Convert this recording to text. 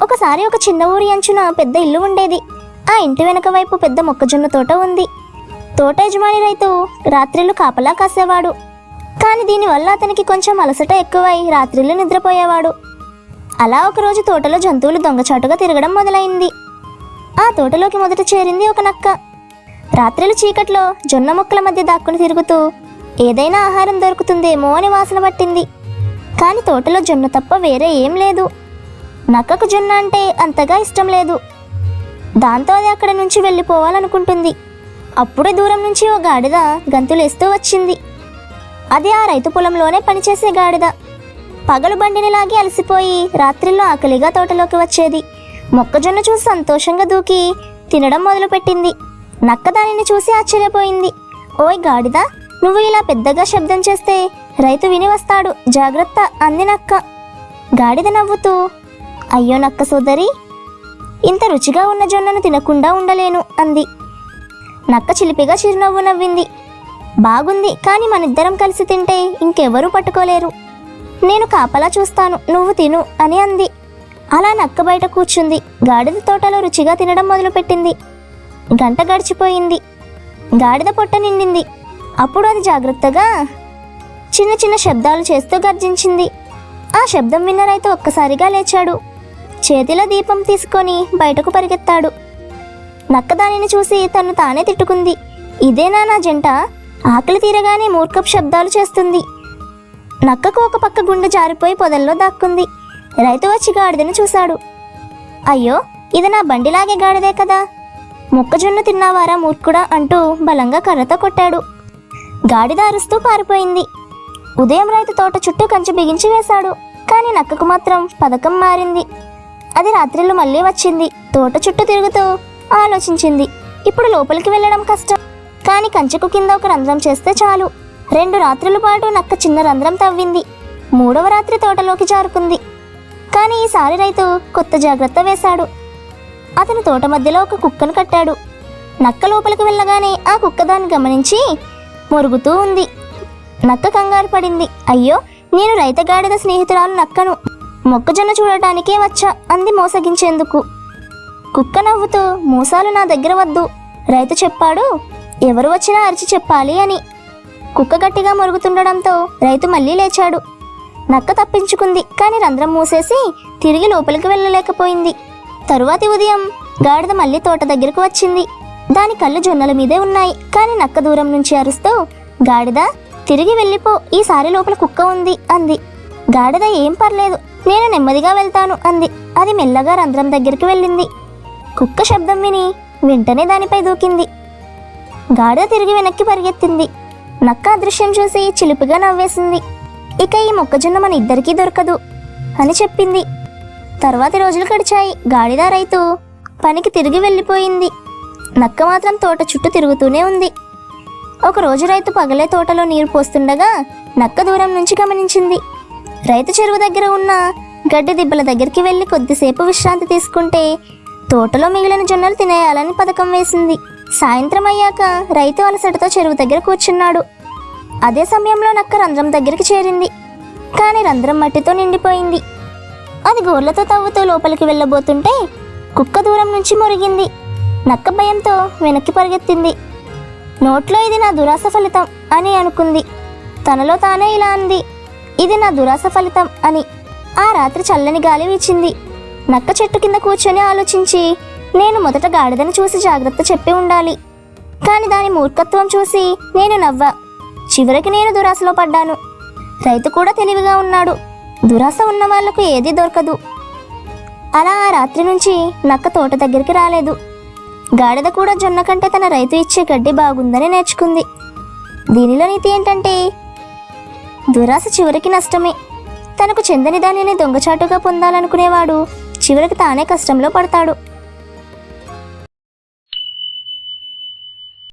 ఒకసారి ఒక చిన్న ఊరి అంచున పెద్ద ఇల్లు ఉండేది. ఆ ఇంటి వెనక వైపు పెద్ద మొక్కజొన్న తోట ఉంది. తోట యజమాని రైతు రాత్రిళ్ళు కాపలా కాసేవాడు. కానీ దీనివల్ల అతనికి కొంచెం అలసట ఎక్కువై రాత్రిళ్ళు నిద్రపోయేవాడు. అలా ఒకరోజు తోటలో జంతువులు దొంగచాటుగా తిరగడం మొదలైంది. ఆ తోటలోకి మొదట చేరింది ఒక నక్క. రాత్రిళ్ళు చీకట్లో జొన్న మొక్కల మధ్య దాక్కుని తిరుగుతూ ఏదైనా ఆహారం దొరుకుతుందేమో అని వాసన పట్టింది. కానీ తోటలో జొన్న తప్ప వేరే ఏం లేదు. నక్కకు జొన్న అంటే అంతగా ఇష్టం లేదు. దాంతో అది అక్కడి నుంచి వెళ్ళిపోవాలనుకుంటుంది. అప్పుడే దూరం నుంచి ఓ గాడిద గంతులేస్తూ వచ్చింది. అది ఆ రైతు పొలంలోనే పనిచేసే గాడిద. పగలు బండిని లాగి అలసిపోయి రాత్రిలో ఆకలిగా తోటలోకి వచ్చేది. మొక్కజొన్న చూసి సంతోషంగా దూకి తినడం మొదలుపెట్టింది. నక్క దానిని చూసి ఆశ్చర్యపోయింది. ఓయ్ గాడిద, నువ్వు ఇలా పెద్దగా శబ్దం చేస్తే రైతు విని వస్తాడు, జాగ్రత్త అంది నక్క. గాడిద నవ్వుతూ, అయ్యో నక్క సోదరి, ఇంత రుచిగా ఉన్న జొన్నను తినకుండా ఉండలేను అంది. నక్క చిలిపిగా చిరునవ్వు నవ్వింది. బాగుంది, కానీ మనిద్దరం కలిసి తింటే ఇంకెవరూ పట్టుకోలేరు. నేను కాపలా చూస్తాను, నువ్వు తిను అని అంది. అలా నక్క బయట కూర్చుంది. గాడిద తోటలో రుచిగా తినడం మొదలుపెట్టింది. గంట గడిచిపోయింది. గాడిద పొట్ట నిండింది. అప్పుడు అది జాగ్రత్తగా చిన్న చిన్న శబ్దాలు చేస్తూ గర్జించింది. ఆ శబ్దం విన్న రైతు ఒక్కసారిగా లేచాడు. చేతిలో దీపం తీసుకొని బయటకు పరిగెత్తాడు. నక్క దానిని చూసి తను తానే తిట్టుకుంది. ఇదేనా నా జంట? ఆకలి తీరగానే మూర్ఖపు శబ్దాలు చేస్తుంది. నక్కకు ఒక పక్క గుండె జారిపోయి పొదల్లో దాక్కుంది. రైతు వచ్చి గాడిదను చూశాడు. అయ్యో, ఇది నా బండిలాగే గాడిదే కదా, మొక్కజొన్న తిన్నావారా మూర్ఖుడా అంటూ బలంగా కర్రతో కొట్టాడు. గాడిద అరుస్తూ పారిపోయింది. ఉదయం రైతు తోట చుట్టూ కంచె బిగించి వేశాడు. కానీ నక్కకు మాత్రం పథకం మారింది. అది రాత్రిళ్ళు మళ్ళీ వచ్చింది. తోట చుట్టూ తిరుగుతూ ఆలోచించింది. ఇప్పుడు లోపలికి వెళ్ళడం కష్టం, కానీ కంచెకు కింద ఒక రంధ్రం చేస్తే చాలు. 2 రాత్రుల పాటు నక్క చిన్న రంధ్రం తవ్వింది. 3వ రాత్రి తోటలోకి జారుకుంది. కానీ ఈసారి రైతు కొత్త జాగ్రత్త వేశాడు. అతను తోట మధ్యలో ఒక కుక్కను కట్టాడు. నక్క లోపలికి వెళ్ళగానే ఆ కుక్క దాన్ని గమనించి మొరుగుతూ ఉంది. నక్క కంగారు పడింది. అయ్యో, నేను రైతు గాడిద స్నేహితురాలు నక్కను, మొక్కజొన్న చూడటానికే వచ్చా అంది మోసగించేందుకు. కుక్క నవ్వుతూ, మోసాలు నా దగ్గర వద్దు, రైతు చెప్పాడు, ఎవరు వచ్చినా అరిచి చెప్పాలి అని. కుక్క గట్టిగా మొరుగుతుండడంతో రైతు మళ్ళీ లేచాడు. నక్క తప్పించుకుంది. కానీ రంధ్రం మూసేసి తిరిగి లోపలికి వెళ్ళలేకపోయింది. తరువాతి ఉదయం గాడిద మళ్ళీ తోట దగ్గరకు వచ్చింది. దాని కళ్ళు జొన్నల మీదే ఉన్నాయి. కానీ నక్క దూరం నుంచి అరుస్తూ, గాడిద తిరిగి వెళ్ళిపో, ఈసారి లోపల కుక్క ఉంది అంది. గాడిద ఏం పర్లేదు, నేను నెమ్మదిగా వెళ్తాను అంది. అది మెల్లగా రంధ్రం దగ్గరికి వెళ్ళింది. కుక్క శబ్దం విని వెంటనే దానిపై దూకింది. గాడిద తిరిగి వెనక్కి పరిగెత్తింది. నక్క అదృశ్యం చూసి చిలిపిగా నవ్వేసింది. ఇక ఈ మొక్కజొన్న మన ఇద్దరికీ దొరకదు అని చెప్పింది. తర్వాతి రోజులు గడిచాయి. గాడిద రైతు పనికి తిరిగి వెళ్ళిపోయింది. నక్క మాత్రం తోట చుట్టూ తిరుగుతూనే ఉంది. ఒకరోజు రైతు పగలే తోటలో నీరు పోస్తుండగా నక్క దూరం నుంచి గమనించింది. రైతు చెరువు దగ్గర ఉన్న గడ్డి దిబ్బల దగ్గరికి వెళ్ళి కొద్దిసేపు విశ్రాంతి తీసుకుంటే తోటలో మిగిలిన జొన్నలు తినేయాలని పథకం వేసింది. సాయంత్రం అయ్యాక రైతు అలసటతో చెరువు దగ్గర కూర్చున్నాడు. అదే సమయంలో నక్క రంధ్రం దగ్గరికి చేరింది. కానీ రంధ్రం మట్టితో నిండిపోయింది. అది గోర్లతో తవ్వుతూ లోపలికి వెళ్ళబోతుంటే కుక్క దూరం నుంచి మొరిగింది. నక్క భయంతో వెనక్కి పరిగెత్తింది. నోట్లో ఇది నా దురాశ ఫలితం అని అనుకుంది. తనలో తానే ఇలా అంది, ఇది నా దురాశ ఫలితం అని. ఆ రాత్రి చల్లని గాలి వీచింది. నక్క చెట్టు కింద కూర్చొని ఆలోచించి, నేను మొదట గాడిదను చూసి జాగ్రత్త చెప్పి ఉండాలి, కానీ దాని మూర్ఖత్వం చూసి నేను నవ్వా. చివరికి నేను దురాశలో పడ్డాను. రైతు కూడా తెలివిగా ఉన్నాడు. దురాశ ఉన్న వాళ్లకు ఏదీ దొరకదు. అలా ఆ రాత్రి నుంచి నక్క తోట దగ్గరికి రాలేదు. గాడిద కూడా జొన్న కంటే తన రైతు ఇచ్చే గడ్డి బాగుందని నేర్చుకుంది. దీనిలో నీతి ఏంటంటే, దురాశ చివరికి నష్టమే. తనకు చెందని దానిని దొంగచాటుగా పొందాలనుకునేవాడు చివరికి తానే కష్టంలో పడతాడు.